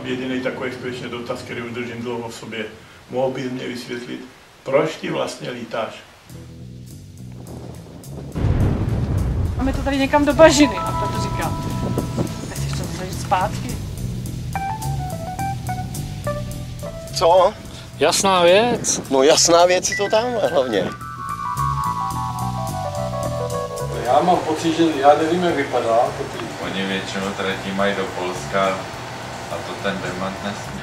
jediný takový skutečně dotaz, který udržím dlouho v sobě. Mohl bys mě vysvětlit, proč ty vlastně lítáš? Máme to tady někam do bažiny, a proto říkám, nechceš to zažít zpátky? Co? Jasná věc. No jasná věc je to tamhle hlavně. Já mám pocit, že já nevím, jak vypadá. Oni většinou tratí mají do Polska a to ten demant nesmí.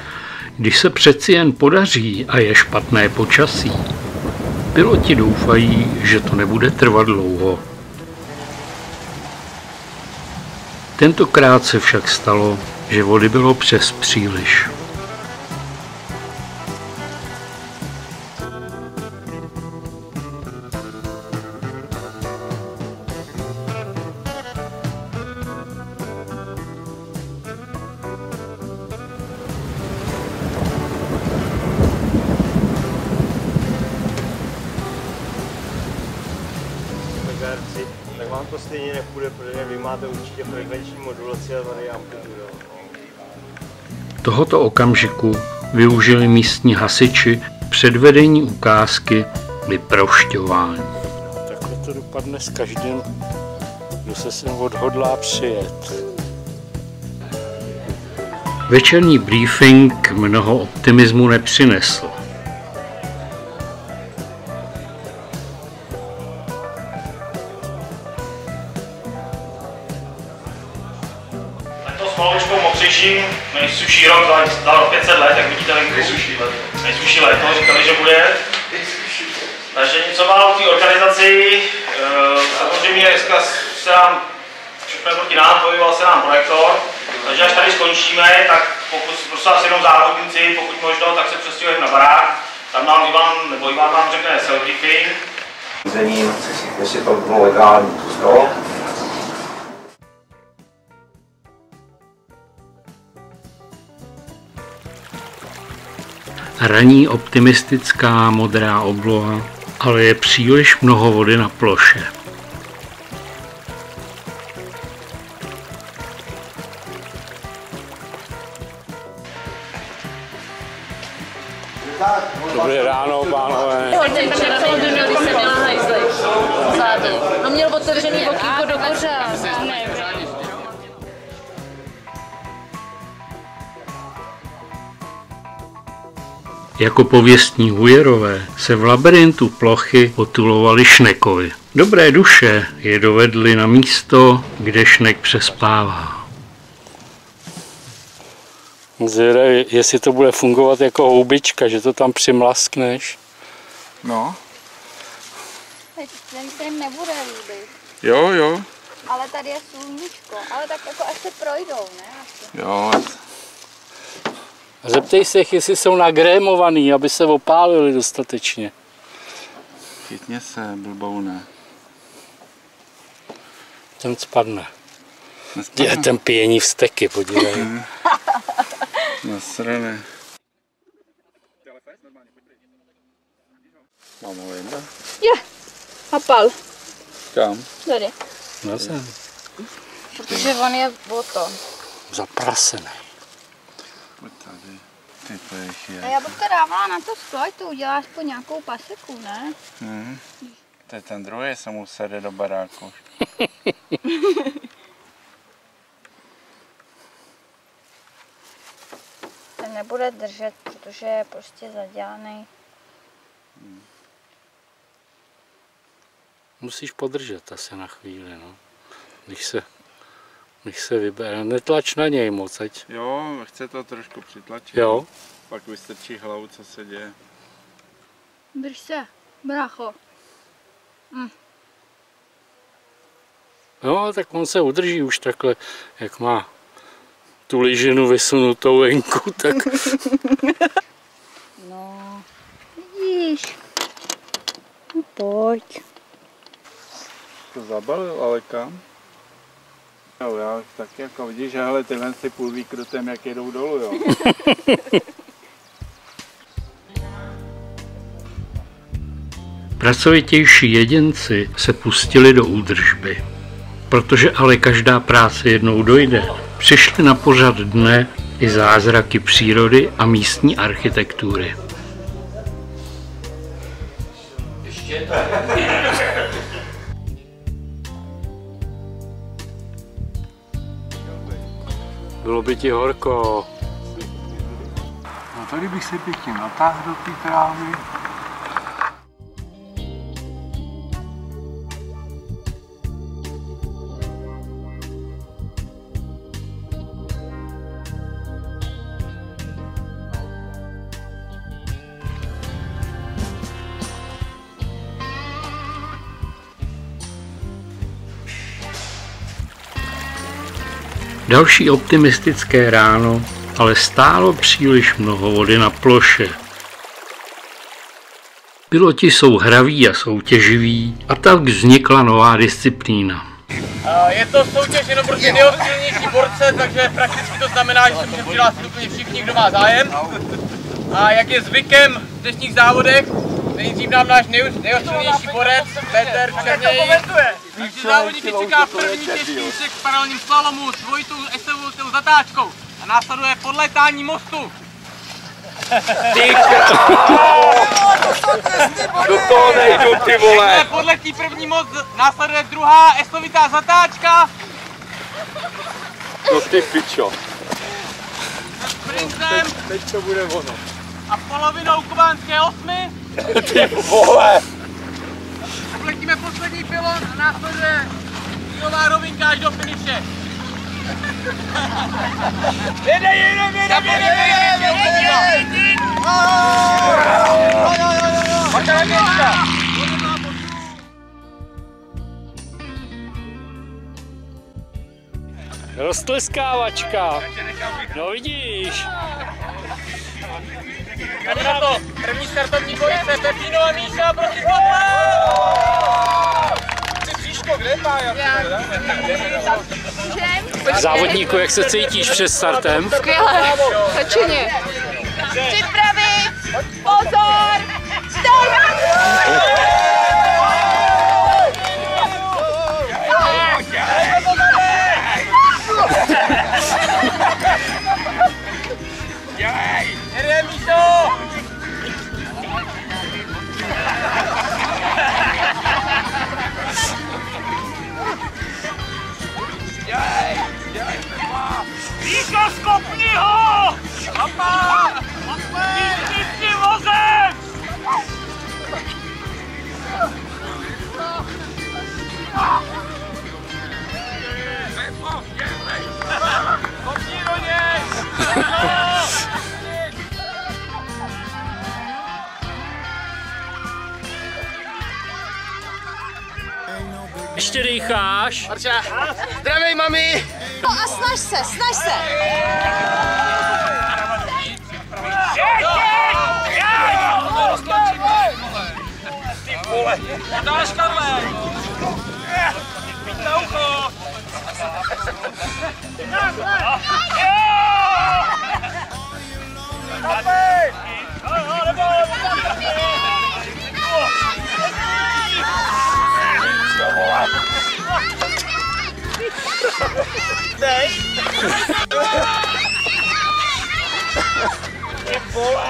Když se přeci jen podaří a je špatné počasí, piloti doufají, že to nebude trvat dlouho. Tentokrát se však stalo, že vody bylo přes příliš. Tak vám to stejně nepůjde, protože vy máte určitě frekvenční modulaci a tady amplitudu. Tohoto okamžiku využili místní hasiči k předvedení ukázky vyprošťování. Takhle to dopadne s každým, kdo se sem odhodlá přijet. Večerní briefing mnoho optimismu nepřinesl. To s maločkou mokřičím, nejsuší rok za 500 let, jak vidíte venku. Nejsuší léto, říkali, že bude. Takže něco málo v té organizaci. Samozřejmě dneska se nám všechno je proti nám, pohyboval se nám projektor. Takže až tady skončíme, tak pokud prostě vás jenom závodníci, pokud možno, tak se přestěhujeme na barák. Tam nám Ivan vám řekne self-briefing. Řízením, jestli to bylo legální, to. Raní optimistická modrá obloha, ale je příliš mnoho vody na ploše. Dobré ráno, pánové. No měl otevřený okýko do kořán. Jako pověstní hujerové se v labirintu plochy potulovali Šnekovi. Dobré duše je dovedli na místo, kde Šnek přespává. Zvědavý, jestli to bude fungovat jako houbička, že to tam přimlaskneš. No. Ten se jim nebude líbit. Jo. Ale tady je sluníčko. Ale tak jako až se projdou, ne? Asi. Jo. Zeptej se jich, jestli jsou nagrémovaný, aby se opálili dostatečně. Chytně se, blboune. Ten spadne. Je ten pijení vzteky, podívej. Nasrané. Mám ho jinde? Je, hapal. Kam? Tady. Na zem. Protože on je o to. Zaprasený. Pojď tady. Ty pech je. A já bych to dávala na to sklo, ať to uděláš po nějakou paseku, ne? To je ten druhý, se mu sede do baráku. Ten nebude držet, protože je prostě zadělaný. Musíš podržet asi na chvíli, no. Když se vybere. Netlač na něj moc, ať. Jo, chce to trošku přitlačit. Jo. Pak vystrčí hlavu, co se děje. Drž se, brácho. No, tak on se udrží už takhle, jak má tu lyžinu vysunutou venku, tak... No, vidíš. No, pojď. To zabalil, ale kam? Jo, já tak jako vidíš, že hele, tyhle si půl výkrutem, jak jedou dolů, jo. Pracovitější jedinci se pustili do údržby. Protože ale každá práce jednou dojde, přišli na pořad dne i zázraky přírody a místní architektury. Bylo by ti horko. No tady bych se pěkně natáhl do té trávy. Další optimistické ráno, ale stálo příliš mnoho vody na ploše. Piloti jsou hraví a soutěživí a tak vznikla nová disciplína. Je to soutěž jenom prostě nejsilnější borce, takže prakticky to znamená, že se může přihlásit úplně všichni, kdo má zájem. A jak je zvykem v dnešních závodech, nejdřív nám náš nejsilnější borec, Petr Černěj. Takže závodníky čeká první těžký úsek v paralelním slalomu s dvojitou esovou zatáčkou a následuje podlétání mostu. Do toho nejdu, ty vole! Podletí první most, následuje druhá esovitá zatáčka. To ty pičo. Sprintem. Teď to bude ono. A polovinou kubánské osmy. Ty vole! Obletíme poslední pilon a následuje cílová rovinka až do finiše. Jede! Roztleskávačka. No vidíš. Jdeme na to. První startovní dvojice, Pepino a Míša proti Příško, kde má? Závodníku, jak se cítíš před startem? Skvěle, pečeně. Připravit, pozor, start! Jede, Míšo! Míšo, skopni ho! Papa! Ty s tím vozem! Skopni do něj! Ještě dýcháš? Zdravej, mami! No a snaž se! Ty vole! Dáš, Karle! Pít na ucho! Ty vole!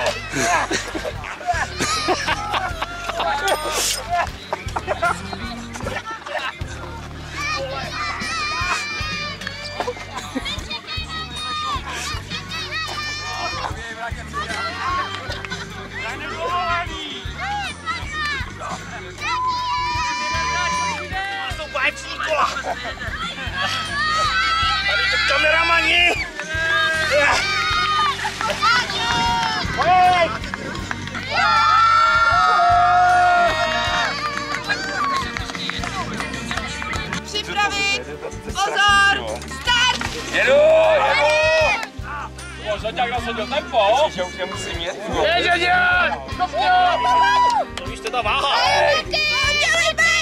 Tady to kameramani! Připravit, pozor, start! Jedu! Žaďák nasadil tempo! Že už nemusím jet. Jeď! To víš, to ta váha! Dělej bejt!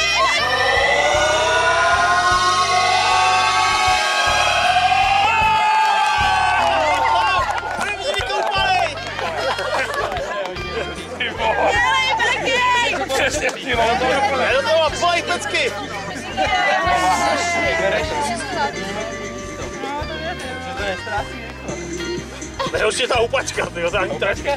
Přesně, ty mám to doplně. Do toho play pecky. Co to je, ztrácí rychlo. Nejhorší je ta houpačka, tyjo, zadní tračka.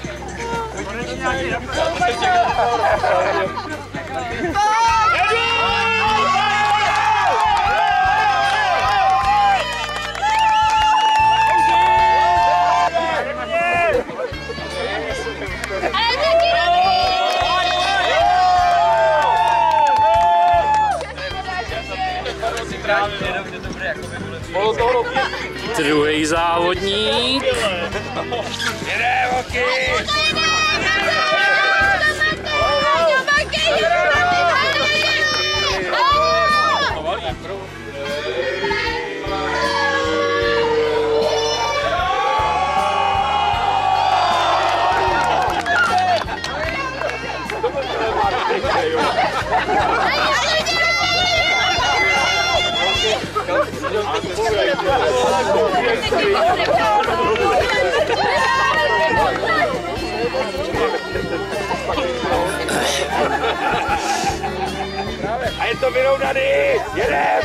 Druhý závodník. Jede, Voky! A je to vyrovnaný! Jedem!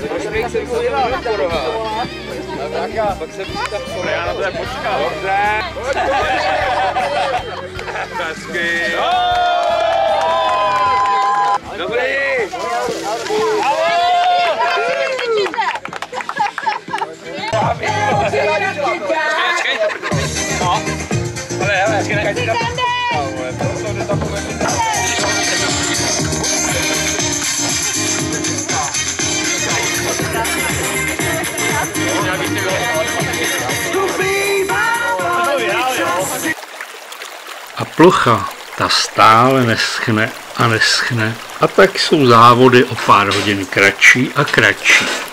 Počkej, jsem to dělal, Koroha. Pak jsem tak Koroha. Já na to počkal. Dobře. Hezky. Dobrý! No. Ale, A plocha, ta stále neschne a neschne. A tak jsou závody o pár hodin kratší a kratší.